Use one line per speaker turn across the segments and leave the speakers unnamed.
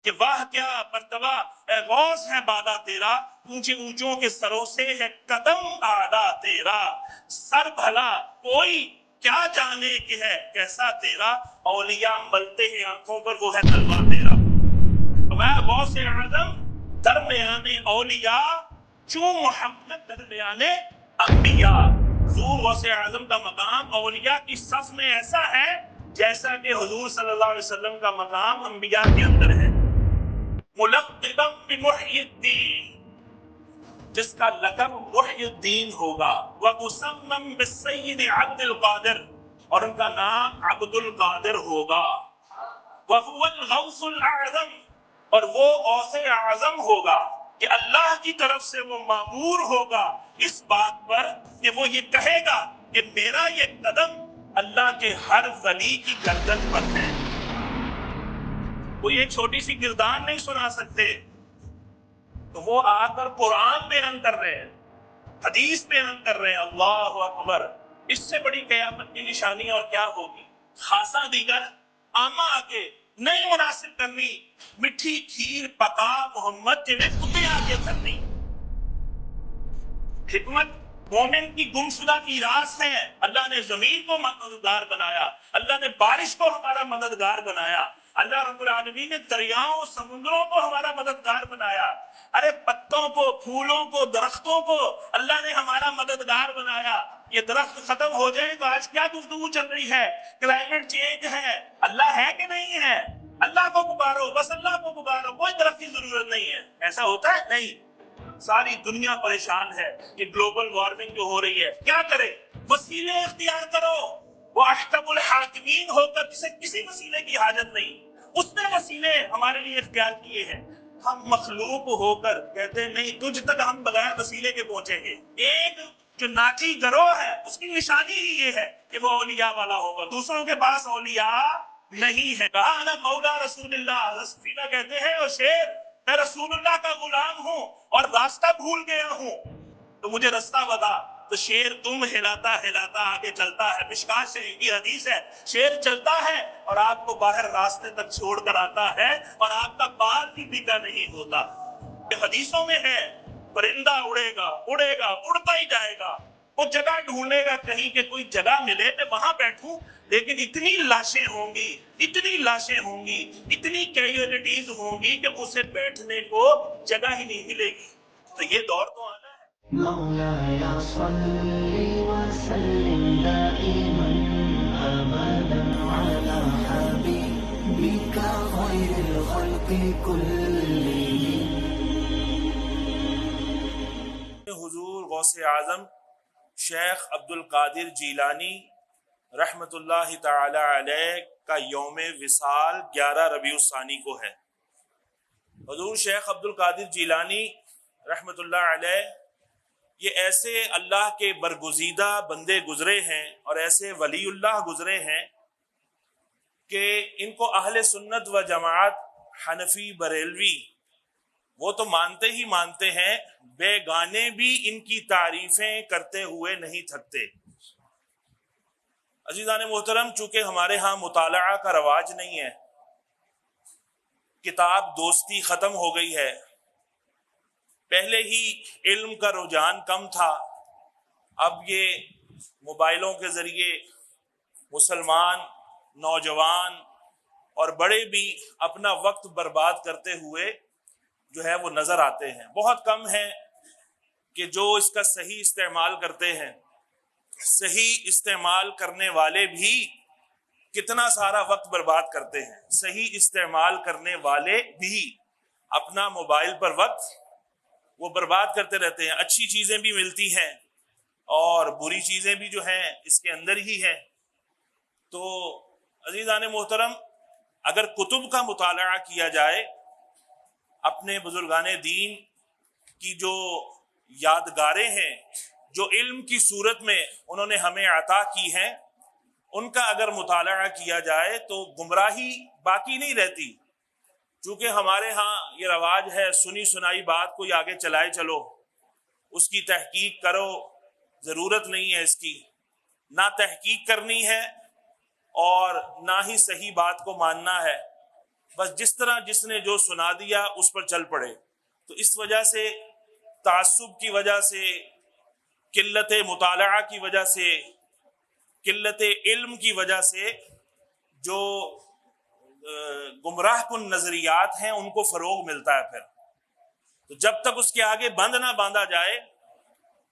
کہ واہ کیا مرتبہ اے غوث ہے بالا تیرا، اونچے اونچوں کے سروں سے ہے قدم آدھا تیرا، سر بھلا کوئی کیا جانے کہ ہے کیسا تیرا، اولیاء ملتے ہیں آنکھوں پر وہ ہے تلوا تیرا۔ اے غوث اعظم درمیان اولیاء چوں محمد درمیان انبیاء، حضور غوث اعظم کا مقام اولیاء کی صف میں ایسا ہے جیسا کہ حضور صلی اللہ علیہ وسلم کا مقام انبیاء کے اندر ہے۔ ملقبا بمحی الدین، جس کا لقب محی الدین ہوگا، ومسمم بالسید عبد القادر، اور ان کا نام عبد القادر ہوگا، وهو الغوث الاعظم، اور وہ غوث اعظم ہوگا کہ اللہ کی طرف سے وہ مامور ہوگا اس بات پر کہ وہ یہ کہے گا کہ میرا یہ قدم اللہ کے ہر ولی کی گردن پر ہے۔ کوئی ایک چھوٹی سی گردان نہیں سنا سکتے، تو وہ آ کر قرآن بیان کر رہے ہیں، حدیث بیان کر رہے ہیں، اللہ اکبر۔ اس سے بڑی قیامت کی نشانی اور کیا ہوگی؟ خاصا دیگر آما آگے نہیں مناسب کرنی، مٹھی کھیر پکا محمد کے کتے آگے کرنی۔ حکمت مومن کی گمشدہ کی راز ہے، اللہ نے زمین کو مددگار بنایا، اللہ نے بارش کو ہمارا مددگار بنایا، اللہ رب العالمین نے دریاؤں سمندروں کو ہمارا مددگار بنایا، ارے پتوں کو، پھولوں کو، درختوں کو اللہ نے ہمارا مددگار بنایا۔ یہ درخت ختم ہو جائے تو آج کیا گفتگو چل رہی ہے؟ کلائمیٹ چینج ہے، اللہ ہے کہ نہیں ہے؟ اللہ کو پکارو، بس اللہ کو پکارو، کوئی درخت کی ضرورت نہیں ہے۔ ایسا ہوتا ہے؟ نہیں، ساری دنیا پریشان ہے کہ گلوبل وارمنگ جو ہو رہی ہے، کیا کرے؟ وسیلے اختیار کرو۔ وہ احکم الحاکمین ہو کر جسے کسی وسیلے کی حاجت نہیں، اس نے وسیلے ہمارے لیے اختیار کیے ہیں۔ ہم مخلوق ہو کر کہتے ہیں نہیں، تجھ تک ہم بغیر وسیلے کے پہنچیں گے۔ ایک جو ناچی گروہ ہے اس کی نشانی ہی یہ ہے کہ وہ اولیاء والا ہوگا، دوسروں کے پاس اولیاء نہیں ہے۔ کہا انا مولا رسول اللہ، رسولہ کہتے ہیں او شیر میں رسول اللہ کا غلام ہوں اور راستہ بھول گیا ہوں تو مجھے راستہ بتا۔ تو شیر تم ہلاتا ہلاتا آگے چلتا ہے، مشکات شریف کی حدیث ہے، شیر چلتا ہے اور آپ کو باہر راستے تک چھوڑ کر آتا ہے اور آپ کا بال بھی بھیگا نہیں ہوتا۔ یہ حدیثوں میں ہے، پرندہ اڑے گا اڑے گا اڑتا ہی جائے گا، وہ جگہ ڈھونڈے گا کہیں کہ کوئی جگہ ملے میں وہاں بیٹھوں، لیکن اتنی لاشیں ہوں گی، اتنی لاشیں ہوں گی، اتنی کیجولیٹیز ہوں گی کہ اسے بیٹھنے کو جگہ ہی نہیں ملے گی۔ تو یہ دور تو آنا ہے۔ مولاي صل وسلم دائما ابدا على حبيبك خير الخلق كلهم۔ حضور غوث اعظم شیخ عبد القادر جیلانی رحمت اللہ تعالی علیہ کا یوم وصال 11 ربیع الثانی کو ہے۔ حضور شیخ عبد القادر جیلانی رحمت اللہ علیہ یہ ایسے اللہ کے برگزیدہ بندے گزرے ہیں اور ایسے ولی اللہ گزرے ہیں کہ ان کو اہل سنت و جماعت، حنفی، بریلوی وہ تو مانتے ہی مانتے ہیں، بے گانے بھی ان کی تعریفیں کرتے ہوئے نہیں تھکتے۔ عزیزان محترم، چونکہ ہمارے ہاں مطالعہ کا رواج نہیں ہے، کتاب دوستی ختم ہو گئی ہے، پہلے ہی علم کا رجحان کم تھا، اب یہ موبائلوں کے ذریعے مسلمان نوجوان اور بڑے بھی اپنا وقت برباد کرتے ہوئے جو ہے وہ نظر آتے ہیں۔ بہت کم ہیں کہ جو اس کا صحیح استعمال کرتے ہیں۔ صحیح استعمال کرنے والے بھی کتنا سارا وقت برباد کرتے ہیں، صحیح استعمال کرنے والے بھی اپنا موبائل پر وقت وہ برباد کرتے رہتے ہیں۔ اچھی چیزیں بھی ملتی ہیں اور بری چیزیں بھی جو ہیں اس کے اندر ہی ہیں۔ تو عزیزان محترم، اگر کتب کا مطالعہ کیا جائے، اپنے بزرگان دین کی جو یادگاریں ہیں، جو علم کی صورت میں انہوں نے ہمیں عطا کی ہیں، ان کا اگر مطالعہ کیا جائے تو گمراہی باقی نہیں رہتی۔ چونکہ ہمارے ہاں یہ رواج ہے سنی سنائی بات کوئی آگے چلائے چلو، اس کی تحقیق کرو، ضرورت نہیں ہے اس کی، نہ تحقیق کرنی ہے اور نہ ہی صحیح بات کو ماننا ہے۔
بس جس طرح جس نے جو سنا دیا اس پر چل پڑے. تو اس وجہ سے تعصب کی وجہ سے، قلت مطالعہ کی وجہ سے، قلت علم کی وجہ سے جو گمراہ کن نظریات ہیں ان کو فروغ ملتا ہے. پھر تو جب تک اس کے آگے بند نہ باندھا جائے،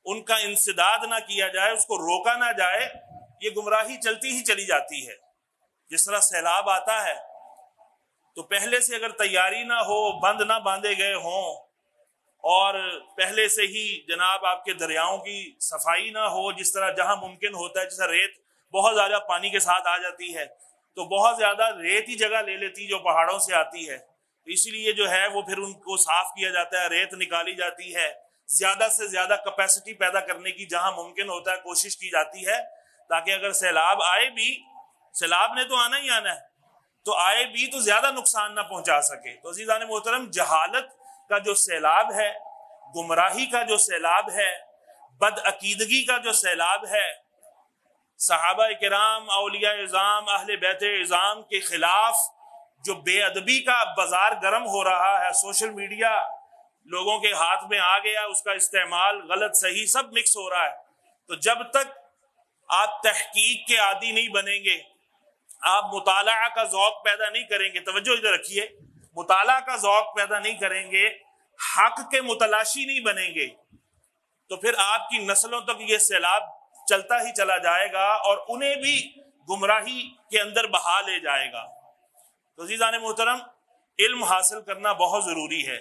ان کا انسداد نہ کیا جائے، اس کو روکا نہ جائے، یہ گمراہی چلتی ہی چلی جاتی ہے. جس طرح سیلاب آتا ہے تو پہلے سے اگر تیاری نہ ہو، بند نہ باندھے گئے ہوں، اور پہلے سے ہی جناب آپ کے دریاؤں کی صفائی نہ ہو، جس طرح جہاں ممکن ہوتا ہے، جیسا ریت بہت زیادہ پانی کے ساتھ آ جاتی ہے تو بہت زیادہ ریت ہی جگہ لے لیتی جو پہاڑوں سے آتی ہے، اسی لیے جو ہے وہ پھر ان کو صاف کیا جاتا ہے، ریت نکالی جاتی ہے، زیادہ سے زیادہ کیپیسٹی پیدا کرنے کی جہاں ممکن ہوتا ہے کوشش کی جاتی ہے، تاکہ اگر سیلاب آئے بھی، سیلاب نے تو آنا ہی آنا ہے، تو آئے بھی تو زیادہ نقصان نہ پہنچا سکے. تو عزیزان محترم، جہالت کا جو سیلاب ہے، گمراہی کا جو سیلاب ہے، بد عقیدگی کا جو سیلاب ہے، صحابہ کرام، اولیاء اعظام، اہل بیت اعظام کے خلاف جو بے ادبی کا بازار گرم ہو رہا ہے، سوشل میڈیا لوگوں کے ہاتھ میں آ گیا، اس کا استعمال غلط صحیح سب مکس ہو رہا ہے. تو جب تک آپ تحقیق کے عادی نہیں بنیں گے، آپ مطالعہ کا ذوق پیدا نہیں کریں گے، توجہ ادھر رکھیے، مطالعہ کا ذوق پیدا نہیں کریں گے، حق کے متلاشی نہیں بنیں گے، تو پھر آپ کی نسلوں تک یہ سیلاب چلتا ہی چلا جائے گا اور انہیں بھی گمراہی کے اندر بہا لے جائے گا. تو عزیزان محترم، علم حاصل کرنا بہت ضروری ہے.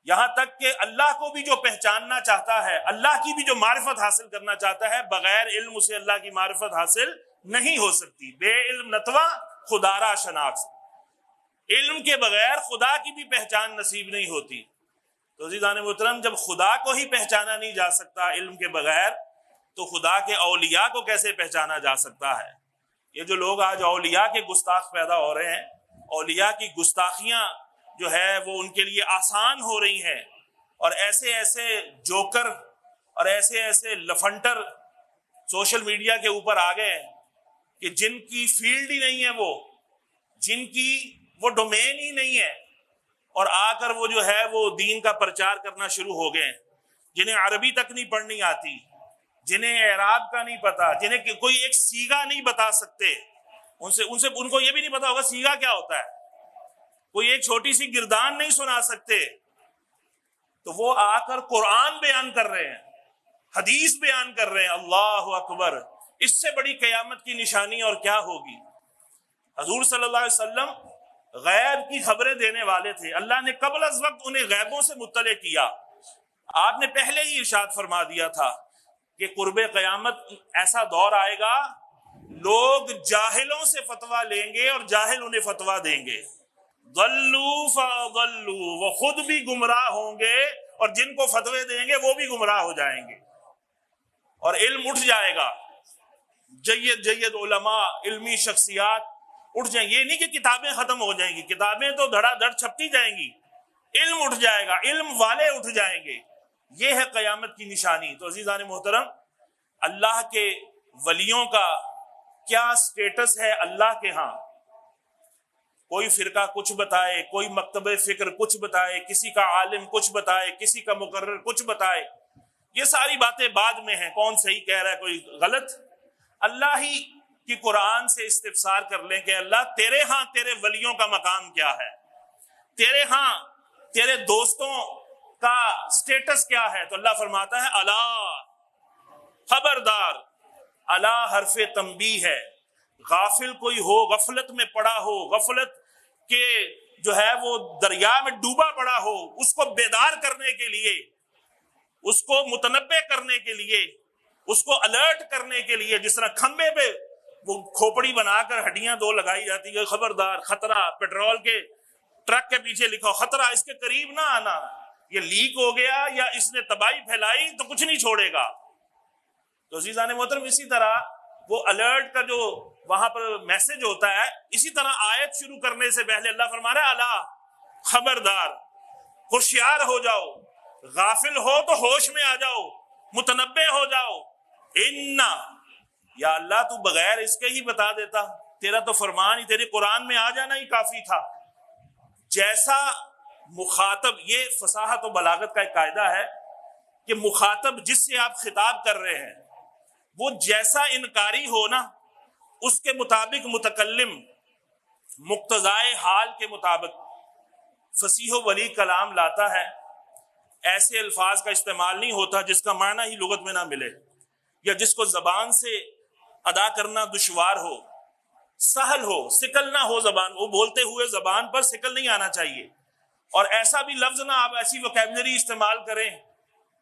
یہاں تک کہ اللہ کو بھی جو پہچاننا چاہتا ہے، اللہ کی بھی جو معرفت حاصل کرنا چاہتا ہے، بغیر علم اسے اللہ کی معرفت حاصل نہیں ہو سکتی. بے علم نتوا خدا را شناخت، علم کے بغیر خدا کی بھی پہچان نصیب نہیں ہوتی. تو عزیزان محترم، جب خدا کو ہی پہچانا نہیں جا سکتا علم کے بغیر، تو خدا کے اولیاء کو کیسے پہچانا جا سکتا ہے؟ یہ جو لوگ آج اولیاء کے گستاخ پیدا ہو رہے ہیں، اولیاء کی گستاخیاں جو ہے وہ ان کے لیے آسان ہو رہی ہیں، اور ایسے ایسے جوکر اور ایسے ایسے لفنٹر سوشل میڈیا کے اوپر آ گئے ہیں کہ جن کی فیلڈ ہی نہیں ہے، وہ جن کی وہ ڈومین ہی نہیں ہے، اور آ کر وہ جو ہے وہ دین کا پرچار کرنا شروع ہو گئے ہیں، جنہیں عربی تک نہیں پڑھنی آتی، جنہیں اعراب کا نہیں پتا، جنہیں کوئی ایک سیگا نہیں بتا سکتے، ان کو یہ بھی نہیں پتا ہوگا سیگا کیا ہوتا ہے، کوئی ایک چھوٹی سی گردان نہیں سنا سکتے، تو وہ آ کر قرآن بیان کر رہے ہیں، حدیث بیان کر رہے ہیں. اللہ اکبر! اس سے بڑی قیامت کی نشانی اور کیا ہوگی؟ حضور صلی اللہ علیہ وسلم غیب کی خبریں دینے والے تھے، اللہ نے قبل از وقت انہیں غیبوں سے مطلع کیا. آپ نے پہلے ہی ارشاد فرما دیا تھا کہ قرب قیامت ایسا دور آئے گا، لوگ جاہلوں سے فتویٰ لیں گے اور جاہل انہیں فتویٰ دیں گے. ضلوا فضلوا، وہ خود بھی گمراہ ہوں گے اور جن کو فتوے دیں گے وہ بھی گمراہ ہو جائیں گے، اور علم اٹھ جائے گا. جید علماء، علمی شخصیات اٹھ جائیں گے. یہ نہیں کہ کتابیں ختم ہو جائیں گی، کتابیں تو دھڑا دھڑ چھپتی جائیں گی، علم اٹھ جائے گا، علم والے اٹھ جائیں گے. یہ ہے قیامت کی نشانی. تو عزیزان محترم، اللہ کے ولیوں کا کیا سٹیٹس ہے اللہ کے ہاں؟ کوئی فرقہ کچھ بتائے، کوئی مکتب فکر کچھ بتائے، کسی کا عالم کچھ بتائے، کسی کا مقرر کچھ بتائے، یہ ساری باتیں بعد میں ہیں، کون صحیح کہہ رہا ہے کوئی غلط. اللہ ہی کی قرآن سے استفسار کر لیں کہ اللہ تیرے ہاں تیرے ولیوں کا مقام کیا ہے، تیرے ہاں تیرے دوستوں کا سٹیٹس کیا ہے؟ تو اللہ فرماتا ہے الا، خبردار. الا حرف تنبیہ ہے، غافل کوئی ہو، غفلت میں پڑا ہو، غفلت کے جو ہے وہ دریا میں ڈوبا پڑا ہو، اس کو بیدار کرنے کے لیے، اس کو متنبع کرنے کے لیے، اس کو الرٹ کرنے کے لیے، جس طرح کھمبے پہ وہ کھوپڑی بنا کر ہڈیاں دو لگائی جاتی ہے، خبردار خطرہ، پیٹرول کے ٹرک کے پیچھے لکھو خطرہ، اس کے قریب نہ آنا، یہ لیک ہو گیا یا اس نے تباہی پھیلائی تو کچھ نہیں چھوڑے گا. تو عزیزان محترم، اسی طرح وہ الرٹ کا جو وہاں پر میسج ہوتا ہے، اسی طرح آیت شروع کرنے سے پہلے اللہ فرما رہا ہے الا، خبردار، ہوشیار ہو جاؤ، غافل ہو تو ہوش میں آ جاؤ، متنبع ہو جاؤ. انا، یا اللہ تو بغیر اس کے ہی بتا دیتا، تیرا تو فرمان ہی، تیرے قرآن میں آ جانا ہی کافی تھا. جیسا مخاطب، یہ فصاحت و بلاغت کا ایک قاعدہ ہے کہ مخاطب جس سے آپ خطاب کر رہے ہیں وہ جیسا انکاری ہو نا، اس کے مطابق متکلم مقتضائے حال کے مطابق فصیح و بلیغ کلام لاتا ہے۔ ایسے الفاظ کا استعمال نہیں ہوتا جس کا معنی ہی لغت میں نہ ملے، یا جس کو زبان سے ادا کرنا دشوار ہو، سہل ہو، سکل نہ ہو زبان، وہ بولتے ہوئے زبان پر سکل نہیں آنا چاہیے۔ اور ایسا بھی لفظ نہ آپ ایسی وکیبلری استعمال کریں،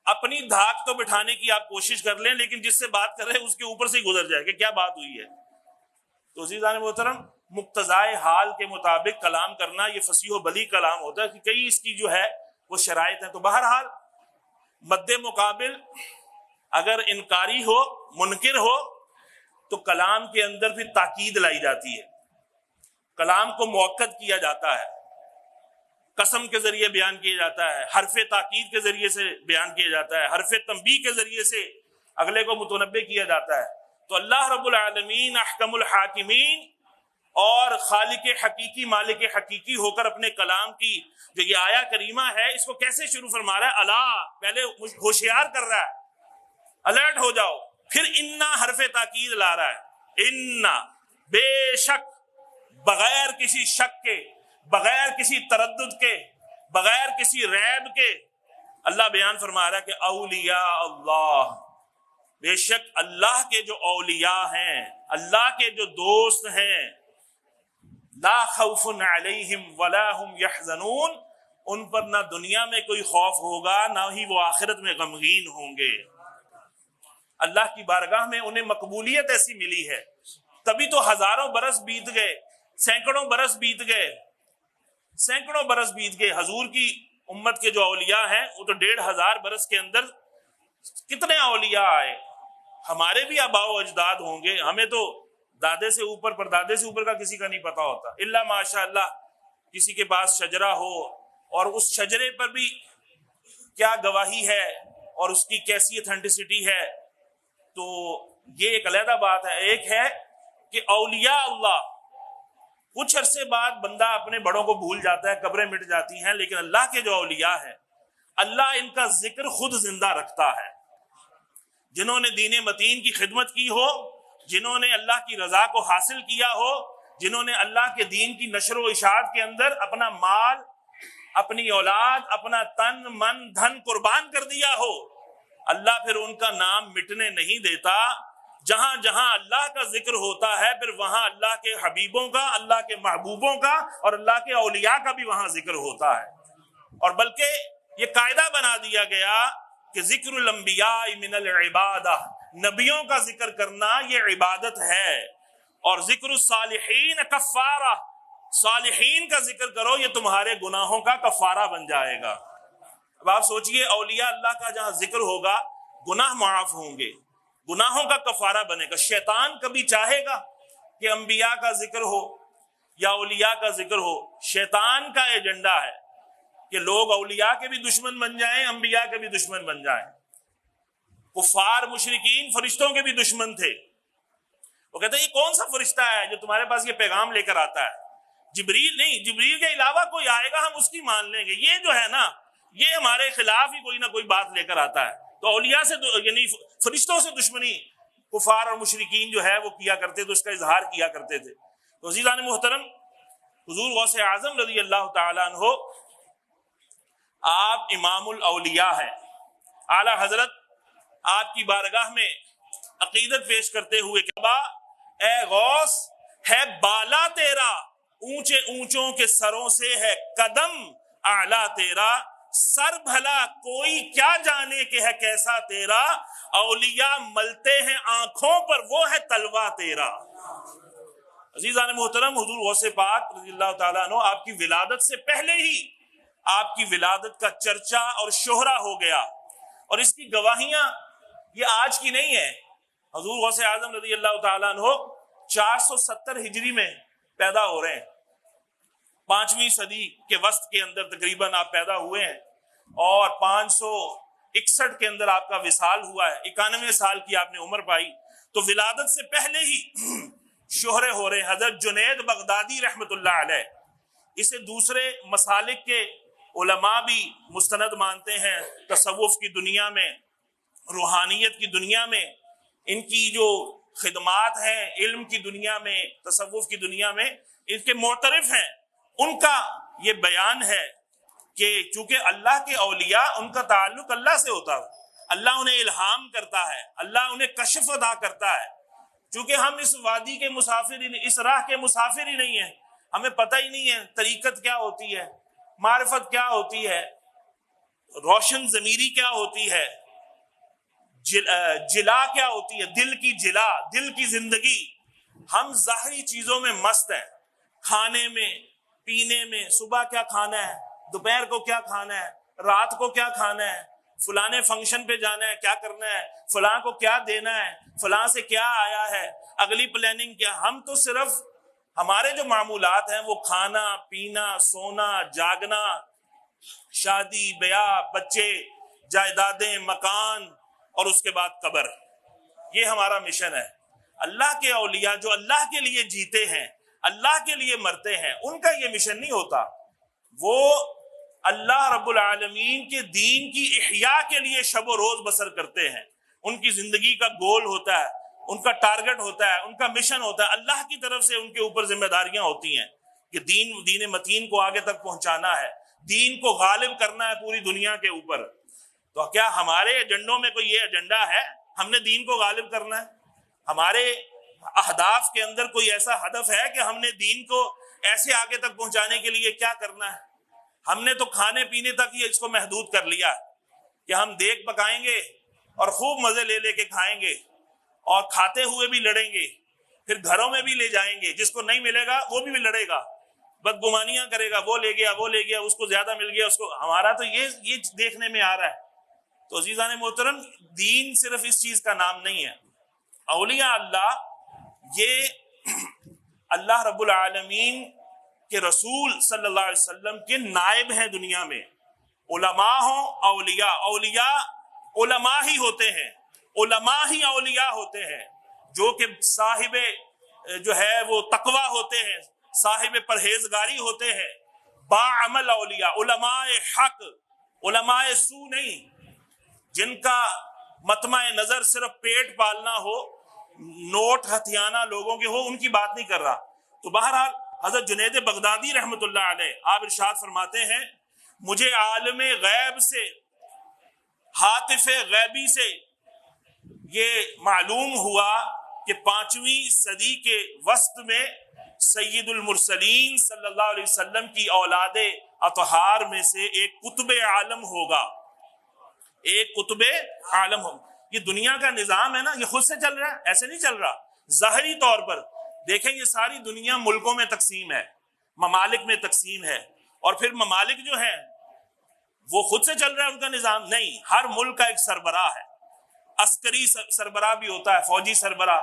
اپنی دھاک تو بٹھانے کی آپ کوشش کر لیں لیکن جس سے بات کر رہے ہیں اس کے اوپر سے ہی گزر جائے کہ کیا بات ہوئی ہے۔ تو عزیزان محترم، مقتضائے حال کے مطابق کلام کرنا یہ فصیح و بلیغ کلام ہوتا ہے، کہ کئی اس کی جو ہے وہ شرائط ہیں۔ تو بہرحال مد مقابل اگر انکاری ہو، منکر ہو، تو کلام کے اندر پھر تاکید لائی جاتی ہے، کلام کو مؤکد کیا جاتا ہے، قسم کے ذریعے بیان کیا جاتا ہے، حرف تاکید کے ذریعے سے بیان کیا جاتا ہے، حرف تنبیہ کے ذریعے سے اگلے کو متنبہ کیا جاتا ہے۔ تو اللہ رب العالمین احکم الحاکمین اور خالق حقیقی مالک حقیقی ہو کر اپنے کلام کی جو یہ آیا کریمہ ہے اس کو کیسے شروع فرما رہا ہے؟ اللہ، پہلے ہوشیار کر رہا ہے، الرٹ ہو جاؤ، پھر انا حرف تاکید لا رہا ہے، انا، بے شک، بغیر کسی شک کے، بغیر کسی تردد کے، بغیر کسی ریب کے اللہ بیان فرما رہا ہے کہ اولیاء اللہ، بے شک اللہ کے جو اولیاء ہیں، اللہ کے جو دوست ہیں، لا خوف علیہم ولا هم یحزنون، ان پر نہ دنیا میں کوئی خوف ہوگا نہ ہی وہ آخرت میں غمگین ہوں گے۔ اللہ کی بارگاہ میں انہیں مقبولیت ایسی ملی ہے، تبھی تو ہزاروں برس بیت گئے، سینکڑوں برس بیت گئے، سینکڑوں برس بیت گئے۔ حضور کی امت کے جو اولیاء ہیں وہ تو 1500 برس کے اندر کتنے اولیاء آئے۔ ہمارے بھی آباء و اجداد ہوں گے، ہمیں تو دادے سے اوپر پردادے سے اوپر کا کسی کا نہیں پتا ہوتا، الا ماشاء اللہ کسی کے پاس شجرہ ہو اور اس شجرے پر بھی کیا گواہی ہے اور اس کی کیسی اتھینٹسٹی ہے، تو یہ ایک علیحدہ بات ہے۔ ایک ہے کہ اولیاء اللہ، کچھ عرصے بعد بندہ اپنے بڑوں کو بھول جاتا ہے، قبریں مٹ جاتی ہیں، لیکن اللہ کے جو اولیاء ہیں اللہ ان کا ذکر خود زندہ رکھتا ہے۔ جنہوں نے دین متین کی خدمت کی ہو، جنہوں نے اللہ کی رضا کو حاصل کیا ہو، جنہوں نے اللہ کے دین کی نشر و اشاعت کے اندر اپنا مال، اپنی اولاد، اپنا تن من دھن قربان کر دیا ہو، اللہ پھر ان کا نام مٹنے نہیں دیتا۔ جہاں جہاں اللہ کا ذکر ہوتا ہے پھر وہاں اللہ کے حبیبوں کا، اللہ کے محبوبوں کا اور اللہ کے اولیاء کا بھی وہاں ذکر ہوتا ہے۔ اور بلکہ یہ قاعدہ بنا دیا گیا کہ ذکر الانبیاء من العبادہ، نبیوں کا ذکر کرنا یہ عبادت ہے، اور ذکر الصالحین کفارہ، صالحین کا ذکر کرو یہ تمہارے گناہوں کا کفارہ بن جائے گا۔ اب آپ سوچئے اولیاء اللہ کا جہاں ذکر ہوگا گناہ معاف ہوں گے، گناہوں کا کفارہ بنے گا۔ شیطان کبھی چاہے گا کہ انبیاء کا ذکر ہو یا اولیاء کا ذکر ہو؟ شیطان کا ایجنڈا ہے کہ لوگ اولیاء کے بھی دشمن بن جائیں، انبیاء کے بھی دشمن بن جائیں۔ کفار مشرکین فرشتوں کے بھی دشمن تھے، وہ کہتے ہیں یہ کون سا فرشتہ ہے جو تمہارے پاس یہ پیغام لے کر آتا ہے؟ جبریل نہیں، جبریل کے علاوہ کوئی آئے گا ہم اس کی مان لیں گے، یہ جو ہے نا یہ ہمارے خلاف ہی کوئی نہ کوئی بات لے کر آتا ہے۔ تو اولیاء سے یعنی فرشتوں سے دشمنی کفار اور مشرکین جو ہے وہ کیا کرتے تھے، اس کا اظہار کیا کرتے تھے۔ تو عزیزان محترم، حضور غوث اعظم رضی اللہ تعالیٰ عنہ آپ امام الاولیاء ہیں۔ اعلی حضرت آپ کی بارگاہ میں عقیدت پیش کرتے ہوئے کہ اے غوث، ہے بالا تیرا اونچے اونچوں کے سروں سے ہے قدم اعلیٰ تیرا، سر بھلا کوئی کیا جانے کہ ہے کیسا تیرا، اولیاء ملتے ہیں آنکھوں پر وہ ہے تلوا تیرا۔ عزیزان محترم، حضور غوث پاک رضی اللہ تعالیٰ عنہ آپ کی ولادت سے پہلے ہی آپ کی ولادت کا چرچا اور شہرہ ہو گیا، اور اس کی گواہیاں یہ آج کی نہیں ہے۔ حضور غوث اعظم رضی اللہ تعالیٰ عنہ 470 ہجری میں پیدا ہو رہے ہیں، 5ویں صدی کے وسط کے اندر تقریباً آپ پیدا ہوئے ہیں، اور 561 کے اندر آپ کا وصال ہوا ہے، 91 سال کی آپ نے عمر پائی۔ تو ولادت سے پہلے ہی شہرے ہو رہے ہیں۔ حضرت جنید بغدادی رحمت اللہ علیہ اسے دوسرے مسالک کے علماء بھی مستند مانتے ہیں. تصوف کی دنیا میں، روحانیت کی دنیا میں ان کی جو خدمات ہیں، علم کی دنیا میں، تصوف کی دنیا میں ان کے معترف ہیں. ان کا یہ بیان ہے کہ چونکہ اللہ کے اولیاء، ان کا تعلق اللہ سے ہوتا ہے، اللہ انہیں الہام کرتا ہے، اللہ انہیں کشف عطا کرتا ہے. چونکہ ہم اس وادی کے مسافر ہی نہیں، اس راہ کے مسافر ہی نہیں ہیں، ہمیں پتہ ہی نہیں ہے طریقت کیا ہوتی ہے، معرفت کیا ہوتی ہے، روشن ضمیری کیا ہوتی ہے، جلا کیا ہوتی ہے، دل کی جلا، دل کی زندگی. ہم ظاہری چیزوں میں مست ہیں، کھانے میں، پینے میں، صبح کیا کھانا ہے، دوپہر کو کیا کھانا ہے، رات کو کیا کھانا ہے، فلانے فنکشن پہ جانا ہے، کیا کرنا ہے، فلاں کو کیا دینا ہے، فلاں سے کیا آیا ہے، اگلی پلاننگ کیا. ہم تو صرف ہمارے جو معمولات ہیں وہ کھانا پینا، سونا، جاگنا، شادی بیاہ، بچے، جائیدادیں، مکان، اور اس کے بعد قبر. یہ ہمارا مشن ہے. اللہ کے اولیاء جو اللہ کے لیے جیتے ہیں، اللہ کے لیے مرتے ہیں، ان کا یہ مشن نہیں ہوتا. وہ اللہ رب العالمین کے دین کی احیاء کے لیے شب و روز بسر کرتے ہیں. ان کی زندگی کا گول ہوتا ہے، ان کا ٹارگٹ ہوتا ہے، ان کا مشن ہوتا ہے. اللہ کی طرف سے ان کے اوپر ذمہ داریاں ہوتی ہیں کہ دین متین کو آگے تک پہنچانا ہے، دین کو غالب کرنا ہے پوری دنیا کے اوپر. تو کیا ہمارے ایجنڈوں میں کوئی یہ ایجنڈا ہے ہم نے دین کو غالب کرنا ہے؟ ہمارے اہداف کے اندر کوئی ایسا ہدف ہے کہ ہم نے دین کو ایسے آگے تک پہنچانے کے لیے کیا کرنا ہے؟ ہم نے تو کھانے پینے تک ہی اس کو محدود کر لیا کہ ہم دیگ پکائیں گے اور خوب مزے لے لے کے کھائیں گے، اور کھاتے ہوئے بھی لڑیں گے، پھر گھروں میں بھی لے جائیں گے، جس کو نہیں ملے گا وہ بھی لڑے گا، بدگمانیاں کرے گا، وہ لے گیا، اس کو زیادہ مل گیا، اس کو. ہمارا تو یہ دیکھنے میں آ رہا ہے. تو عزیزان محترم، دین صرف اس چیز کا نام نہیں ہے. اولیاء اللہ یہ اللہ رب العالمین کے رسول صلی اللہ علیہ وسلم کے نائب ہیں دنیا میں. علماء ہوں، اولیاء علماء ہی ہوتے ہیں، علماء ہی اولیاء ہوتے ہیں، جو کہ صاحب جو ہے وہ تقوی ہوتے ہیں، صاحب پرہیزگاری ہوتے ہیں. باعمل اولیاء، علماء حق، علماء سو نہیں، جن کا مطمع نظر صرف پیٹ پالنا ہو، نوٹ ہتھیانا لوگوں کے ہو، ان کی بات نہیں کر رہا. تو بہرحال حضرت جنید بغدادی رحمت اللہ علیہ آپ ارشاد فرماتے ہیں، مجھے عالم غیب سے، ہاتف غیبی سے یہ معلوم ہوا کہ 5ویں صدی کے وسط میں سید المرسلین صلی اللہ علیہ وسلم کی اولاد اطہار میں سے ایک قطب عالم ہوگا. ایک قطب عالم ہوگا. یہ دنیا کا نظام ہے نا، یہ خود سے چل رہا ہے، ایسے نہیں چل رہا. ظاہری طور پر دیکھیں یہ ساری دنیا ملکوں میں تقسیم ہے، ممالک میں تقسیم ہے، اور پھر ممالک جو ہیں وہ خود سے چل رہا ہے ان کا نظام نہیں. ہر ملک کا ایک سربراہ ہے، عسکری سربراہ بھی ہوتا ہے، فوجی سربراہ،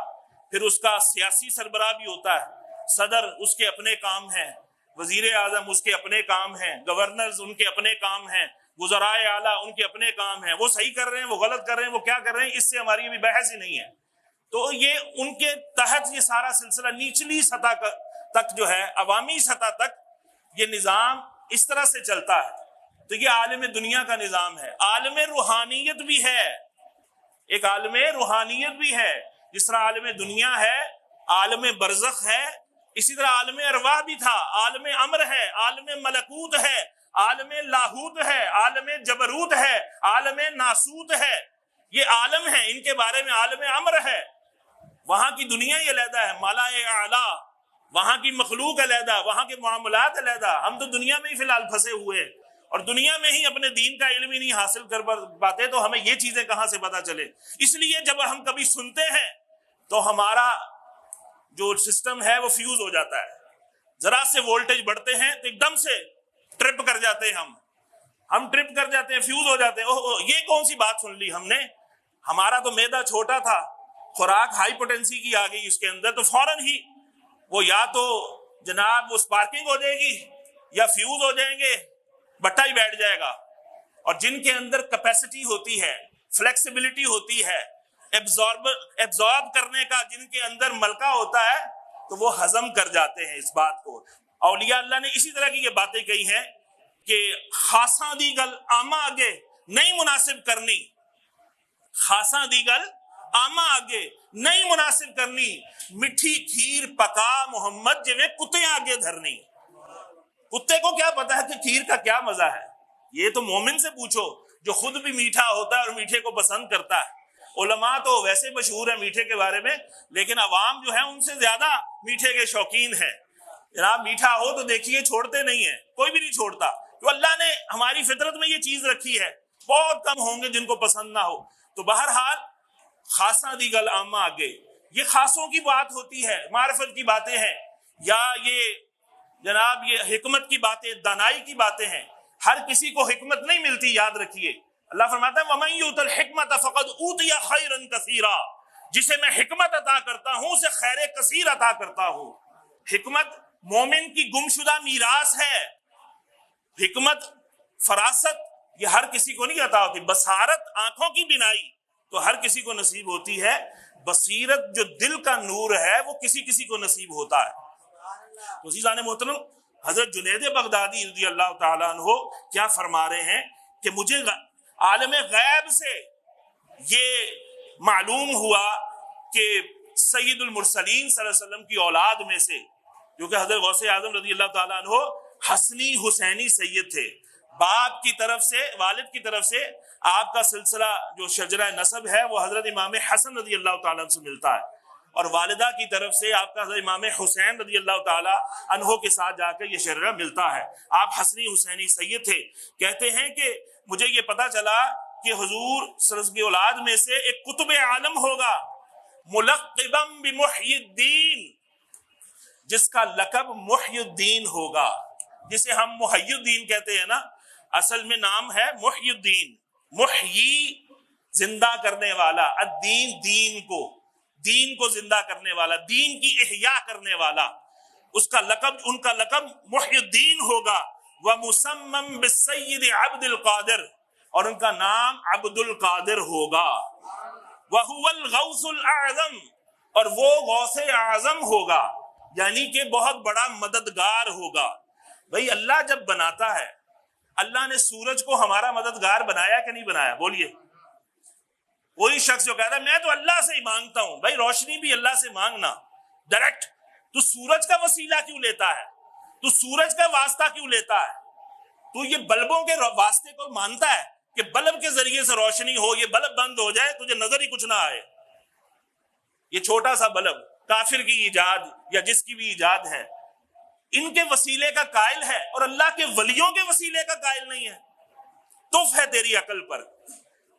پھر اس کا سیاسی سربراہ بھی ہوتا ہے، صدر اس کے اپنے کام ہیں، وزیر اعظم اس کے اپنے کام ہیں، گورنرز ان کے اپنے کام ہیں، وزرائے اعلیٰ ان کے اپنے کام ہیں. وہ صحیح کر رہے ہیں، وہ غلط کر رہے ہیں، وہ کیا کر رہے ہیں، اس سے ہماری بھی بحث ہی نہیں ہے. تو یہ ان کے تحت یہ سارا سلسلہ نچلی سطح تک جو ہے، عوامی سطح تک یہ نظام اس طرح سے چلتا ہے. تو یہ عالم دنیا کا نظام ہے. عالم روحانیت بھی ہے، ایک عالم روحانیت بھی ہے. جس طرح عالم دنیا ہے، عالم برزخ ہے، اسی طرح عالم ارواح بھی تھا. عالم امر ہے، عالم ملکوت ہے، عالم لاہوت ہے، عالم جبروت ہے، عالم ناسوت ہے. یہ عالم ہے، ان کے بارے میں عالم امر ہے. وہاں کی دنیا ہی علیحدہ ہے، مالا اعلیٰ، وہاں کی مخلوق علیحدہ، وہاں کے معاملات علیحدہ. ہم تو دنیا میں ہی فی الحال پھنسے ہوئے ہیں، اور دنیا میں ہی اپنے دین کا علم ہی نہیں حاصل کر پاتے. تو ہمیں یہ چیزیں کہاں سے پتہ چلے؟ اس لیے جب ہم کبھی سنتے ہیں تو ہمارا جو سسٹم ہے وہ فیوز ہو جاتا ہے. ذرا سے وولٹیج بڑھتے ہیں تو ایک دم سے ٹرپ کر جاتے ہیں، ہم ٹرپ کر جاتے ہیں، فیوز ہو جاتے ہیں. اوہ یہ کون سی بات سن لی ہم نے؟ ہمارا تو معدہ چھوٹا تھا، خوراک ہائی پوٹینسی کی آ گئی اس کے اندر، تو فوراً ہی وہ یا تو جناب وہ سپارکنگ ہو جائے گی یا فیوز ہو جائیں گے، بٹا ہی بیٹھ جائے گا. اور جن کے اندر کیپیسٹی ہوتی ہے، فلیکسیبلٹی ہوتی ہے، ایبزارب کرنے کا جن کے اندر ملکہ ہوتا ہے، تو وہ ہضم کر جاتے ہیں اس بات کو. اولیاء اللہ نے اسی طرح کی یہ باتیں کہی ہیں کہ خاصاں دی گل آما آگے نہیں مناسب کرنی، خاصاں دی گل آما آگے نہیں مناسب کرنی، مٹھی کھیر پکا محمد جویں کتے آگے دھرنی۔ کتے کو کیا پتا ہے کہ کھیر کا کیا مزہ ہے؟ یہ تو مومن سے پوچھو جو خود بھی میٹھا ہوتا ہے اور میٹھے کو پسند کرتا ہے۔ علماء تو ویسے مشہور ہیں میٹھے کے بارے میں، لیکن عوام جو ہے ان سے زیادہ میٹھے کے شوقین ہیں۔ جناب میٹھا ہو تو دیکھیے چھوڑتے نہیں ہیں، کوئی بھی نہیں چھوڑتا۔ تو اللہ نے ہماری فطرت میں یہ چیز رکھی ہے، بہت کم ہوں گے جن کو پسند نہ ہو۔ تو بہرحال خاصاں دی گل عامہ آگے، یہ خاصوں کی بات ہوتی ہے، معرفت کی باتیں ہیں، یا یہ جناب یہ حکمت کی باتیں، دانائی کی باتیں ہیں۔ ہر کسی کو حکمت نہیں ملتی، یاد رکھیے۔ اللہ فرماتا ہے وَمَن يُؤْتَ الْحِكْمَةَ فَقَدْ أُوتِيَ خَيْرًا كَثِيرًا، جسے میں حکمت عطا کرتا ہوں اسے خیر کثیر عطا کرتا ہوں۔ حکمت مومن کی گمشدہ میراث ہے۔ حکمت، فراست یہ ہر کسی کو نہیں عطا ہوتی۔ بصارت، آنکھوں کی بینائی تو ہر کسی کو نصیب ہوتی ہے، بصیرت جو دل کا نور ہے وہ کسی کسی کو نصیب ہوتا ہے۔ عزیزان محترم، حضرت جنید بغدادی رضی اللہ تعالیٰ عنہ کیا فرما رہے ہیں کہ مجھے عالم غیب سے یہ معلوم ہوا کہ سید المرسلین صلی اللہ علیہ وسلم کی اولاد میں سے، جو کہ حضرت غوث اعظم رضی اللہ تعالیٰ عنہ حسنی حسینی سید تھے، باپ کی طرف سے، والد کی طرف سے آپ کا سلسلہ جو شجرہ نسب ہے وہ حضرت امام حسن رضی اللہ تعالیٰ عنہ سے ملتا ہے، اور والدہ کی طرف سے آپ کا حضرت امام حسین رضی اللہ تعالیٰ عنہ کے ساتھ جا کر یہ شجرہ ملتا ہے۔ آپ حسنی حسینی سید تھے۔ کہتے ہیں کہ مجھے یہ پتا چلا کہ حضور صلی اللہ علیہ وسلم کی اولاد میں سے ایک قطب عالم ہوگا، ملقبا بمحی الدین، جس کا لقب محی الدین ہوگا، جسے ہم محی الدین کہتے ہیں نا، اصل میں نام ہے محی الدین۔ محیی زندہ کرنے والا، الدین دین کو زندہ کرنے والا، دین کی احیاء کرنے والا، اس کا لقب، ان کا لقب محی الدین ہوگا۔ وَمُسَمَّم بِالسَّيِّدِ عَبْدِ الْقَادِرِ، اور ان کا نام عبد القادر ہوگا۔ وَهُوَ الْغَوْثُ الْأَعْظَمُ، اور وہ غوث اعظم ہوگا، یعنی کہ بہت بڑا مددگار ہوگا۔ بھئی اللہ جب بناتا ہے، اللہ نے سورج کو ہمارا مددگار بنایا کہ نہیں بنایا؟ بولیے۔ وہی شخص جو کہتا ہے میں تو اللہ سے ہی مانگتا ہوں، بھائی روشنی بھی اللہ سے مانگنا ڈائریکٹ۔ تو سورج کا وسیلہ کیوں لیتا ہے؟ تو سورج کا واسطہ کیوں لیتا ہے؟ تو یہ بلبوں کے واسطے کو مانتا ہے کہ بلب کے ذریعے سے روشنی ہو، یہ بلب بند ہو جائے تجھے نظر ہی کچھ نہ آئے۔ یہ چھوٹا سا بلب کافر کی ایجاد یا جس کی بھی ایجاد ہے، ان کے وسیلے کا قائل ہے، اور اللہ کے ولیوں کے وسیلے کا قائل نہیں ہے۔ تف ہے تیری عقل پر،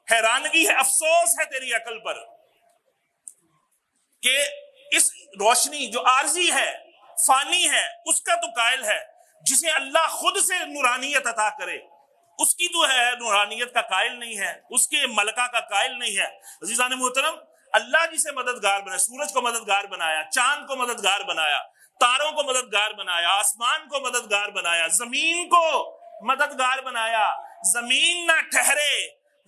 حیرانگی ہے، افسوس ہے تیری عقل پر کہ اس روشنی جو عارضی ہے، فانی ہے، اس کا تو قائل ہے۔ جسے اللہ خود سے نورانیت عطا کرے اس کی تو ہے نورانیت کا قائل نہیں ہے، اس کے ملکہ کا قائل نہیں ہے۔ عزیزان محترم، اللہ جسے مددگار بنایا، سورج کو مددگار بنایا، چاند کو مددگار بنایا، تاروں کو مددگار بنایا، آسمان کو مددگار بنایا، زمین کو مددگار بنایا۔ زمین نہ ٹھہرے،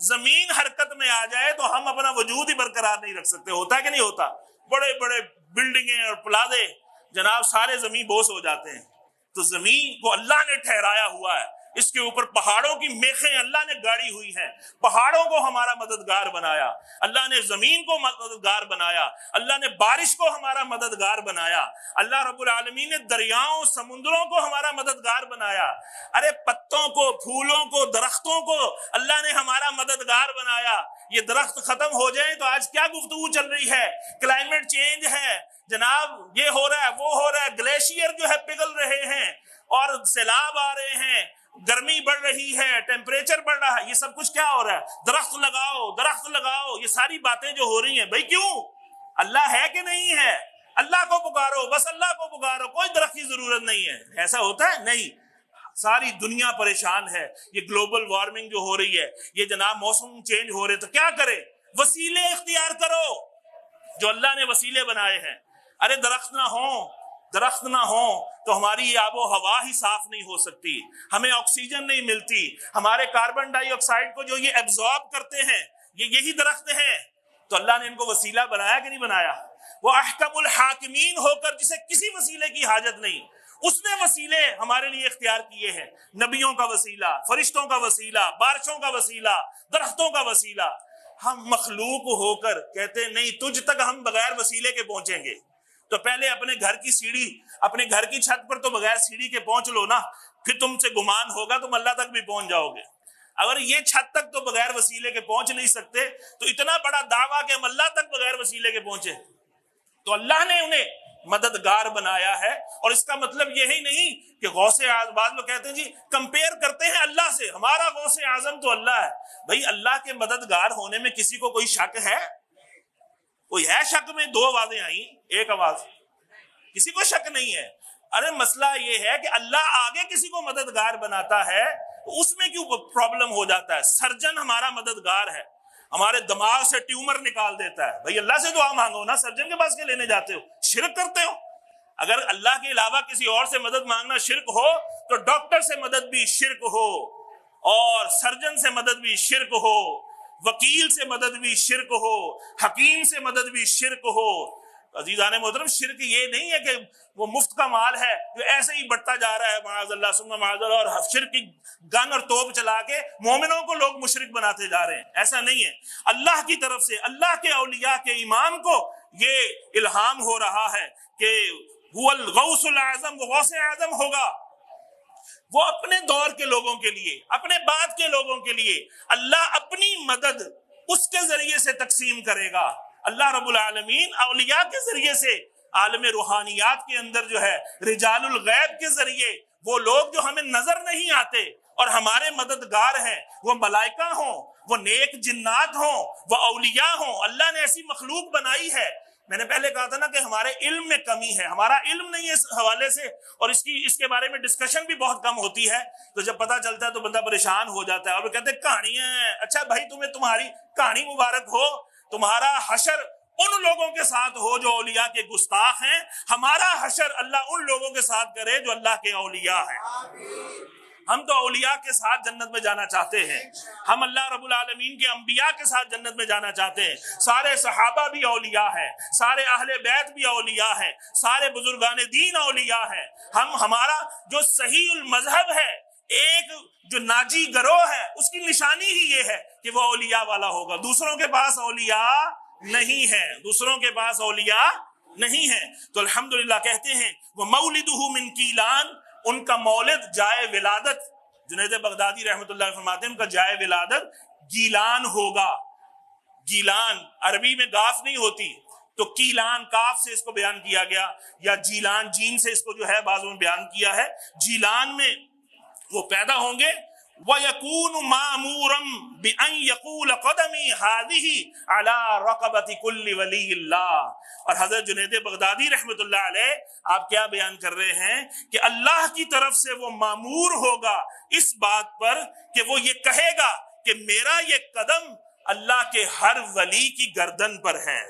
زمین حرکت میں آ جائے تو ہم اپنا وجود ہی برقرار نہیں رکھ سکتے۔ ہوتا ہے کہ نہیں ہوتا؟ بڑے بڑے بلڈنگیں اور پلازے جناب سارے زمین بوس ہو جاتے ہیں۔ تو زمین کو اللہ نے ٹھہرایا ہوا ہے، اس کے اوپر پہاڑوں کی میخیں اللہ نے گاڑی ہوئی ہیں، پہاڑوں کو ہمارا مددگار بنایا، اللہ نے زمین کو مددگار بنایا، اللہ نے بارش کو ہمارا مددگار بنایا، اللہ رب العالمین نے دریاؤں سمندروں کو ہمارا مددگار بنایا۔ ارے پتوں کو، پھولوں کو، درختوں کو اللہ نے ہمارا مددگار بنایا۔ یہ درخت ختم ہو جائیں تو آج کیا گفتگو چل رہی ہے؟ کلائمیٹ چینج ہے جناب، یہ ہو رہا ہے، وہ ہو رہا ہے، گلیشیئر جو ہے پگھل رہے ہیں اور سیلاب آ رہے ہیں، گرمی بڑھ رہی ہے، ٹیمپریچر بڑھ رہا ہے، یہ سب کچھ کیا ہو رہا ہے؟ درخت لگاؤ، درخت لگاؤ، یہ ساری باتیں جو ہو رہی ہیں، بھائی کیوں؟ اللہ ہے کہ نہیں ہے؟ اللہ کو پکارو، بس اللہ کو پکارو، کوئی درخت کی ضرورت نہیں ہے۔ ایسا ہوتا ہے؟ نہیں، ساری دنیا پریشان ہے۔ یہ گلوبل وارمنگ جو ہو رہی ہے، یہ جناب موسم چینج ہو رہے، تو کیا کرے؟ وسیلے اختیار کرو جو اللہ نے وسیلے بنائے ہیں۔ ارے درخت نہ ہوں تو ہماری یہ آب و ہوا ہی صاف نہیں ہو سکتی، ہمیں آکسیجن نہیں ملتی، ہمارے کاربن ڈائی آکسائڈ کو جو یہ ایبزارب کرتے ہیں یہی درخت ہیں۔ تو اللہ نے ان کو وسیلہ بنایا کہ نہیں بنایا؟ وہ احکم الحاکمین ہو کر جسے کسی وسیلے کی حاجت نہیں، اس نے وسیلے ہمارے لیے اختیار کیے ہیں، نبیوں کا وسیلہ، فرشتوں کا وسیلہ، بارشوں کا وسیلہ، درختوں کا وسیلہ۔ ہم مخلوق ہو کر کہتے ہیں نہیں تجھ تک ہم بغیر وسیلے کے پہنچیں گے، تو پہلے اپنے گھر کی سیڑھی، اپنے گھر کی چھت پر تو بغیر سیڑھی کے پہنچ لو نا، پھر تم سے گمان ہوگا تم اللہ تک بھی پہنچ جاؤ گے۔ اگر یہ چھت تک تو بغیر وسیلے کے پہنچ نہیں سکتے تو اتنا بڑا دعویٰ کہ ہم اللہ تک بغیر وسیلے کے پہنچے، تو اللہ نے انہیں مددگار بنایا ہے۔ اور اس کا مطلب یہی نہیں کہ غوث اعظم، بعض لوگ کہتے ہیں جی کمپیئر کرتے ہیں اللہ سے، ہمارا غوث اعظم تو اللہ ہے۔ بھائی اللہ کے مددگار ہونے میں کسی کو کوئی شک ہے؟ کوئی ہے شک میں؟ دو آوازیں آئیں ایک آواز، کسی کو شک نہیں ہے۔ ارے مسئلہ یہ ہے کہ اللہ آگے کسی کو مددگار بناتا ہے تو اس میں کیوں پرابلم ہو جاتا ہے؟ سرجن ہمارا مددگار ہے، ہمارے دماغ سے ٹیومر نکال دیتا ہے، بھائی اللہ سے دعا مانگو نا، سرجن کے پاس کے لینے جاتے ہو؟ شرک کرتے ہو۔ اگر اللہ کے علاوہ کسی اور سے مدد مانگنا شرک ہو تو ڈاکٹر سے مدد بھی شرک ہو، اور سرجن سے مدد بھی شرک ہو، وکیل سے مدد بھی شرک ہو، حکیم سے مدد بھی شرک ہو۔ عزیزان محترم، شرک یہ نہیں ہے کہ وہ مفت کا مال ہے جو ایسے ہی بڑھتا جا رہا ہے، معاذ اللہ ثم معاذ اللہ، اور شرک کی گن اور توپ چلا کے مومنوں کو لوگ مشرک بناتے جا رہے ہیں، ایسا نہیں ہے۔ اللہ کی طرف سے اللہ کے اولیاء کے امام کو یہ الہام ہو رہا ہے کہ هو الغوث الاعظم، وہ غوث اعظم ہوگا، وہ اپنے دور کے لوگوں کے لیے، اپنے بعد کے لوگوں کے لیے اللہ اپنی مدد اس کے ذریعے سے تقسیم کرے گا۔ اللہ رب العالمین اولیاء کے ذریعے سے عالم روحانیات کے اندر جو ہے رجال الغیب کے ذریعے، وہ لوگ جو ہمیں نظر نہیں آتے اور ہمارے مددگار ہیں، وہ ملائکہ ہوں، وہ نیک جنات ہوں، وہ اولیاء ہوں، اللہ نے ایسی مخلوق بنائی ہے۔ میں نے پہلے کہا تھا نا کہ ہمارے علم میں کمی ہے، ہمارا علم نہیں ہے اس حوالے سے، اور اس کے بارے میں ڈسکشن بھی بہت کم ہوتی ہے، تو جب پتہ چلتا ہے تو بندہ پریشان ہو جاتا ہے، اور وہ کہتے ہیں کہانیاں ہیں۔ اچھا بھائی تمہیں تمہاری کہانی مبارک ہو، تمہارا حشر ان لوگوں کے ساتھ ہو جو اولیاء کے گستاخ ہیں، ہمارا حشر اللہ ان لوگوں کے ساتھ کرے جو اللہ کے اولیاء ہیں۔ ہم تو اولیاء کے ساتھ جنت میں جانا چاہتے ہیں، ہم اللہ رب العالمین کے انبیاء کے ساتھ جنت میں جانا چاہتے ہیں۔ سارے صحابہ بھی اولیاء ہیں، سارے اہل بیت بھی اولیاء ہیں، سارے بزرگان دین اولیاء ہیں۔ ہمارا جو صحیح المذہب ہے، ایک جو ناجی گروہ ہے، اس کی نشانی ہی یہ ہے کہ وہ اولیاء والا ہوگا۔ دوسروں کے پاس اولیاء نہیں ہے، دوسروں کے پاس اولیاء نہیں ہے۔ تو الحمدللہ کہتے ہیں وہ مولدہ من کیلان، ان کا مولد جائے ولادت، جنید بغدادی رحمۃ اللہ فرماتے ہیں ان کا جائے ولادت گیلان ہوگا۔ گیلان عربی میں گاف نہیں ہوتی، تو کیلان کاف سے اس کو بیان کیا گیا، یا جیلان جین سے اس کو جو ہے بعضوں میں بیان کیا ہے۔ جیلان میں وہ پیدا ہوں گے، وَيَكُونُ مَأْمُورًا بِأَنْ يَقُولَ قَدَمِي هَذِهِ عَلَى رَقَبَةِ كُلِّ وَلِيِّ اللَّهِ۔ اور حضرت جنید بغدادی رحمت اللہ علیہ آپ کیا بیان کر رہے ہیں کہ اللہ کی طرف سے وہ مامور ہوگا اس بات پر کہ وہ یہ کہے گا کہ میرا یہ قدم اللہ کے ہر ولی کی گردن پر ہے۔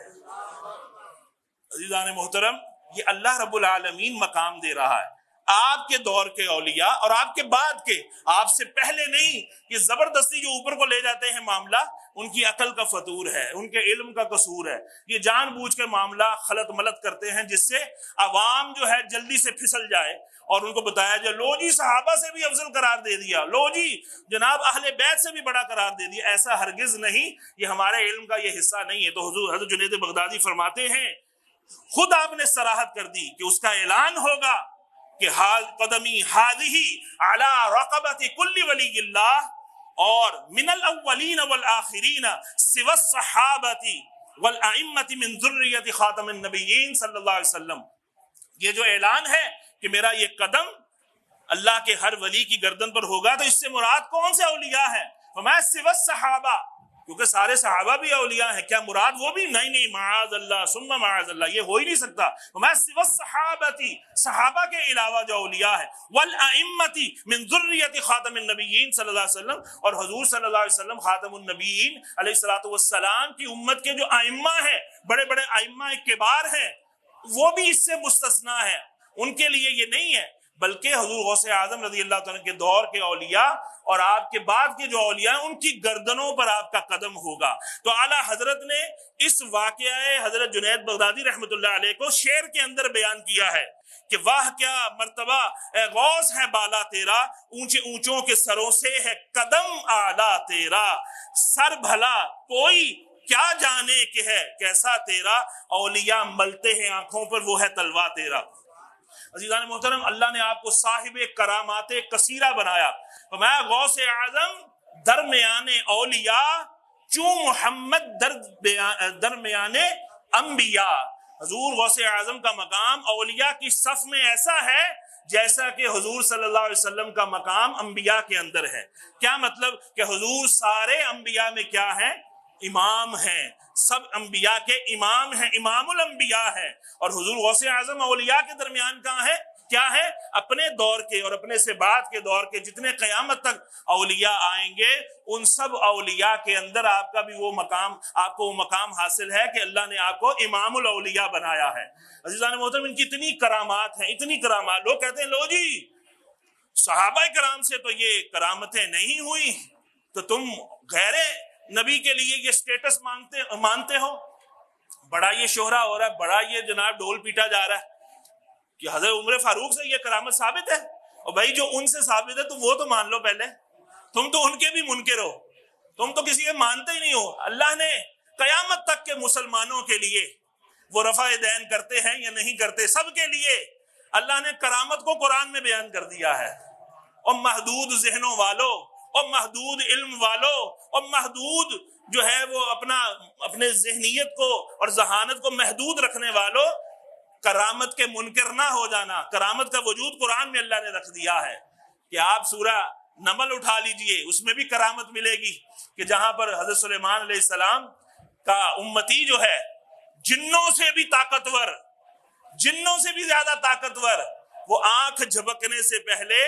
عزیزان محترم، یہ اللہ رب العالمین مقام دے رہا ہے آپ کے دور کے اولیاء اور آپ کے بعد کے، آپ سے پہلے نہیں۔ یہ زبردستی جو اوپر کو لے جاتے ہیں معاملہ، ان کی عقل کا فطور ہے، ان کے علم کا قصور ہے، یہ جان بوجھ کے معاملہ خلط ملط کرتے ہیں جس سے عوام جو ہے جلدی سے پھسل جائے، اور ان کو بتایا جائے لو جی صحابہ سے بھی افضل قرار دے دیا، لو جی جناب اہل بیت سے بھی بڑا قرار دے دیا۔ ایسا ہرگز نہیں، یہ ہمارے علم کا یہ حصہ نہیں ہے۔ تو حضور حضرت جنید بغدادی فرماتے ہیں، خود آپ نے صراحت کر دی کہ اس کا اعلان ہوگا کہ قدمی ہذہ علی رقبۃ کل ولی اللہ، اور من الاولین والآخرین سوى الصحابۃ والائمۃ من ذریۃ خاتم النبیین صلی اللہ علیہ وسلم۔ یہ جو اعلان ہے کہ میرا یہ قدم اللہ کے ہر ولی کی گردن پر ہوگا، تو اس سے مراد کون سے اولیاء ہیں؟ فرمایا سوى الصحابہ، کیونکہ سارے صحابہ بھی اولیاء ہیں، کیا مراد وہ بھی؟ نہیں، معاذ اللہ ثم معاذ اللہ، یہ ہو ہی نہیں سکتا۔ وما سوى الصحابۃ، صحابہ کے علاوہ جو اولیاء ہیں، والائمۃ من ذریۃ خاتم النبیین صلی اللہ علیہ وسلم، اور حضور صلی اللہ علیہ وسلم خاتم النبیین علیہ الصلوۃ والسلام کی امت کے جو ائمہ ہیں، بڑے بڑے ائمہ کبار ہیں، وہ بھی اس سے مستثنا ہے۔ ان کے لیے یہ نہیں ہے بلکہ حضور غوث اعظم رضی اللہ تعالیٰ کے دور کے اولیاء اور آپ کے بعد کے جو اولیاء ہیں ان کی گردنوں پر آپ کا قدم ہوگا۔ تو اعلیٰ حضرت نے اس واقعہ حضرت جنید بغدادی رحمۃ اللہ علیہ کو شعر کے اندر بیان کیا ہے کہ واہ کیا مرتبہ اے غوث ہے بالا تیرا، اونچے اونچوں کے سروں سے ہے قدم اعلیٰ تیرا، سر بھلا کوئی کیا جانے کہ ہے کیسا تیرا، اولیاء ملتے ہیں آنکھوں پر وہ ہے تلوا تیرا۔ عزیزان محترم، اللہ نے آپ کو صاحب کرامات کثیرہ بنایا، فرمایا غوث اعظم درمیان اولیاء چوں محمد درمیان انبیاء۔ حضور غوث اعظم کا مقام اولیاء کی صف میں ایسا ہے جیسا کہ حضور صلی اللہ علیہ وسلم کا مقام انبیاء کے اندر ہے۔ کیا مطلب کہ حضور سارے انبیاء میں کیا ہیں؟ امام ہیں، سب انبیاء کے امام ہیں، امام الانبیاء ہیں، اور حضور غوث اعظم اولیاء کے درمیان کہاں ہے؟ کیا ہے؟ اپنے دور کے اور اپنے سے بعد کے دور کے جتنے قیامت تک اولیاء آئیں گے ان سب اولیاء کے اندر آپ کا بھی وہ مقام، آپ کو وہ مقام حاصل ہے کہ اللہ نے آپ کو امام الاولیاء بنایا ہے۔ عزیزان محترم، ان کی اتنی کرامات ہیں، اتنی کرامات، لوگ کہتے ہیں لو جی صحابہ کرام سے تو یہ کرامتیں نہیں ہوئی تو تم غیر نبی کے لیے یہ سٹیٹس مانتے ہو۔ بڑا یہ شہرہ ہو رہا ہے، بڑا یہ جناب ڈول پیٹا جا رہا ہے کہ حضرت عمر فاروق سے یہ کرامت ثابت ہے، اور بھائی جو ان سے ثابت ہے تو وہ تو مان لو پہلے، تم تو ان کے بھی منکر ہو، تم تو کسی کے مانتے ہی نہیں ہو۔ اللہ نے قیامت تک کے مسلمانوں کے لیے وہ رفع دین کرتے ہیں یا نہیں کرتے، سب کے لیے اللہ نے کرامت کو قرآن میں بیان کر دیا ہے۔ اور محدود ذہنوں والوں اور محدود علم والوں اور محدود جو ہے وہ اپنے ذہنیت کو اور ذہانت کو محدود رکھنے والوں، کرامت کے منکر نہ ہو جانا۔ کرامت کا وجود قرآن میں اللہ نے رکھ دیا ہے کہ آپ سورہ نمل اٹھا لیجئے، اس میں بھی کرامت ملے گی کہ جہاں پر حضرت سلیمان علیہ السلام کا امتی جو ہے جنوں سے بھی طاقتور، جنوں سے بھی زیادہ طاقتور، وہ آنکھ جھپکنے سے پہلے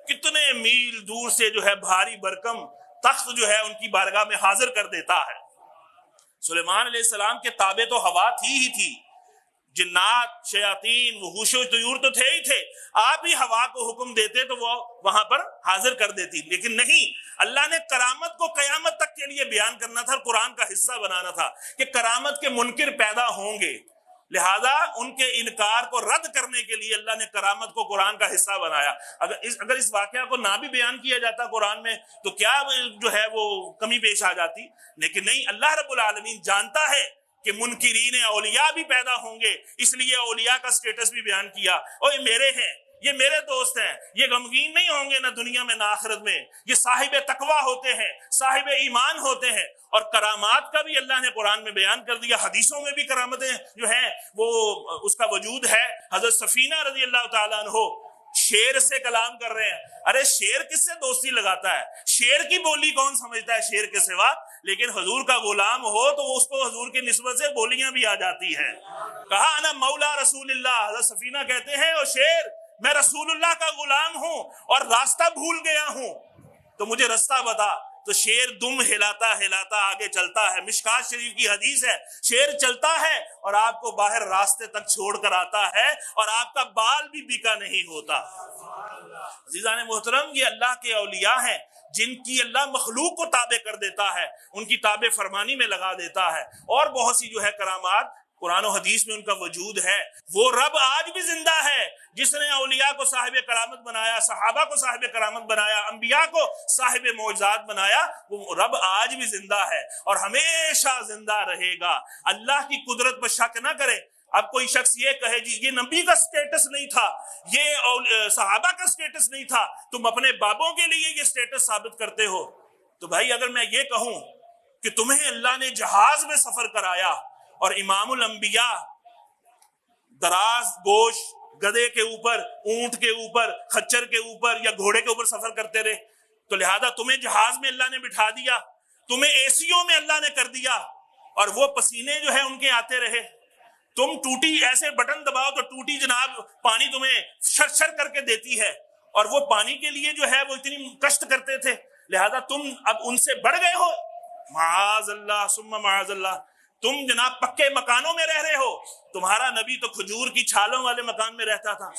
کتنے میل دور سے جو ہے بھاری برکم تخت جو ہے ان کی بارگاہ میں حاضر کر دیتا ہے۔ سلیمان علیہ السلام کے تابع تو ہوا ہی تھی، جنات، شیاطین، وحوش و طیور تو تھے ہی تھے، آپ ہی ہوا کو حکم دیتے تو وہ وہاں پر حاضر کر دیتی، لیکن نہیں، اللہ نے کرامت کو قیامت تک کے لیے بیان کرنا تھا، قرآن کا حصہ بنانا تھا کہ کرامت کے منکر پیدا ہوں گے، لہذا ان کے انکار کو رد کرنے کے لیے اللہ نے کرامت کو قرآن کا حصہ بنایا۔ اگر اس واقعہ کو نہ بھی بیان کیا جاتا قرآن میں تو کیا جو ہے وہ کمی پیش آ جاتی، لیکن نہیں، اللہ رب العالمین جانتا ہے کہ منکرین اولیاء بھی پیدا ہوں گے، اس لیے اولیاء کا سٹیٹس بھی بیان کیا، اور یہ میرے ہیں، یہ میرے دوست ہیں، یہ غمگین نہیں ہوں گے نہ دنیا میں نہ آخرت میں، یہ صاحب تقویٰ ہوتے ہیں، صاحب ایمان ہوتے ہیں۔ اور کرامات کا بھی اللہ نے قرآن میں بیان کر دیا، حدیثوں میں بھی کرامتیں جو ہیں وہ اس کا وجود ہے۔ حضرت سفینہ رضی اللہ تعالیٰ عنہ شیر سے کلام کر رہے ہیں، ارے شیر کس سے دوستی لگاتا ہے، شیر کی بولی کون سمجھتا ہے شیر کے سوا، لیکن حضور کا غلام ہو تو اس کو حضور کی نسبت سے بولیاں بھی آ جاتی ہیں۔ کہا انا مولا رسول اللہ، حضرت سفینہ کہتے ہیں او شیر میں رسول اللہ کا غلام ہوں اور راستہ بھول گیا ہوں تو مجھے راستہ بتا، تو شیر دم ہلاتا ہلاتا آگے چلتا ہے، مشکات شریف کی حدیث ہے، شیر چلتا ہے اور آپ کو باہر راستے تک چھوڑ کر آتا ہے اور آپ کا بال بھی بیکا نہیں ہوتا۔ عزیزان محترم، یہ اللہ کے اولیاء ہیں جن کی اللہ مخلوق کو تابع کر دیتا ہے، ان کی تابع فرمانی میں لگا دیتا ہے، اور بہت سی جو ہے کرامات قرآن و حدیث میں ان کا وجود ہے۔ وہ رب آج بھی زندہ ہے جس نے اولیاء کو صاحب کرامت بنایا، صحابہ کو صاحب کرامت بنایا، انبیاء کو صاحب معجزات بنایا، وہ رب آج بھی زندہ ہے اور ہمیشہ زندہ رہے گا۔ اللہ کی قدرت پر شک نہ کرے۔ اب کوئی شخص یہ کہے جی یہ نبی کا سٹیٹس نہیں تھا، یہ صحابہ کا سٹیٹس نہیں تھا، تم اپنے بابوں کے لیے یہ سٹیٹس ثابت کرتے ہو، تو بھائی اگر میں یہ کہوں کہ تمہیں اللہ نے جہاز میں سفر کرایا اور امام الانبیاء دراز گوش گدے کے اوپر، اونٹ کے اوپر، خچر کے اوپر یا گھوڑے کے اوپر سفر کرتے رہے، تو لہذا تمہیں جہاز میں اللہ نے بٹھا دیا، تمہیں ایسیوں میں اللہ نے کر دیا اور وہ پسینے جو ہے ان کے آتے رہے، تم ٹوٹی ایسے بٹن دباؤ تو ٹوٹی جناب پانی تمہیں شر شر کر کے دیتی ہے، اور وہ پانی کے لیے جو ہے وہ اتنی کشٹ کرتے تھے، لہذا تم اب ان سے بڑھ گئے ہو، معاذ اللہ ثم معاذ اللہ، تم جناب پکے مکانوں میں رہ رہے ہو، تمہارا نبی تو کھجور کی چھالوں والے مکان میں رہتا تھا۔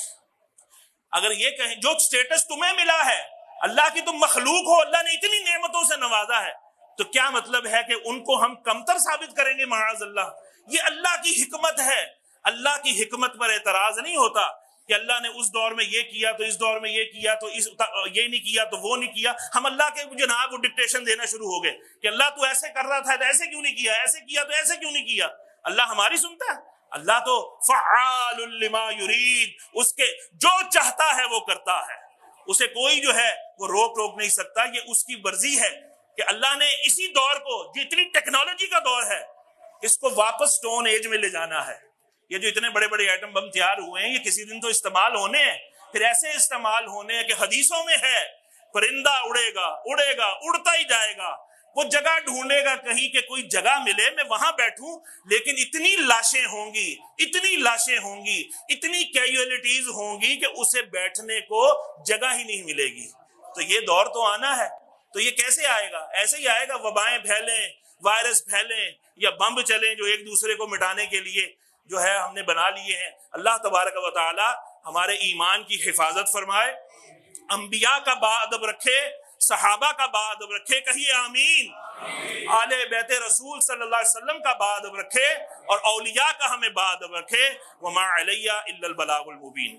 اگر یہ کہیں جو سٹیٹس تمہیں ملا ہے، اللہ کی تم مخلوق ہو، اللہ نے اتنی نعمتوں سے نوازا ہے، تو کیا مطلب ہے کہ ان کو ہم کمتر ثابت کریں گے؟ معاذ اللہ، یہ اللہ کی حکمت ہے۔ اللہ کی حکمت پر اعتراض نہیں ہوتا کہ اللہ نے اس دور میں یہ کیا تو اس دور میں یہ کیا تو یہ نہیں کیا تو وہ نہیں کیا۔ ہم اللہ کے جناب کو ڈکٹیشن دینا شروع ہو گئے کہ اللہ تو ایسے کر رہا تھا تو ایسے کیوں نہیں کیا، ایسے کیا تو ایسے کیوں نہیں کیا۔ اللہ ہماری سنتا ہے؟ اللہ تو فعال لما یرید، اس کے جو چاہتا ہے وہ کرتا ہے، اسے کوئی جو ہے وہ روک نہیں سکتا۔ یہ اس کی مرضی ہے کہ اللہ نے اسی دور کو، جتنی ٹیکنالوجی کا دور ہے، اس کو واپس سٹون ایج میں لے جانا ہے۔ یہ جو اتنے بڑے بڑے ایٹم بم تیار ہوئے ہیں، یہ کسی دن تو استعمال ہونے ہیں، پھر ایسے استعمال ہونے ہیں کہ حدیثوں میں ہے پرندہ اڑے گا اڑتا ہی جائے گا، وہ جگہ ڈھونڈے گا کہیں کہ کوئی جگہ ملے میں وہاں بیٹھوں، لیکن اتنی لاشیں ہوں گی، اتنی کیجولیٹیز ہوں گی کہ اسے بیٹھنے کو جگہ ہی نہیں ملے گی۔ تو یہ دور تو آنا ہے۔ تو یہ کیسے آئے گا؟ ایسے ہی آئے گا، وبائیں پھیلیں، وائرس پھیلیں، یا بمب چلیں جو ایک دوسرے کو مٹانے کے لیے جو ہے ہم نے بنا لیے ہیں۔ اللہ تبارک و تعالی ہمارے ایمان کی حفاظت فرمائے، انبیاء کا باادب رکھے، صحابہ کا باادب رکھے، کہیے آمین۔ آل بیت رسول صلی اللہ علیہ وسلم کا باادب رکھے، اور اولیاء کا ہمیں باادب رکھے۔ وما علیہ الا البلاغ المبین۔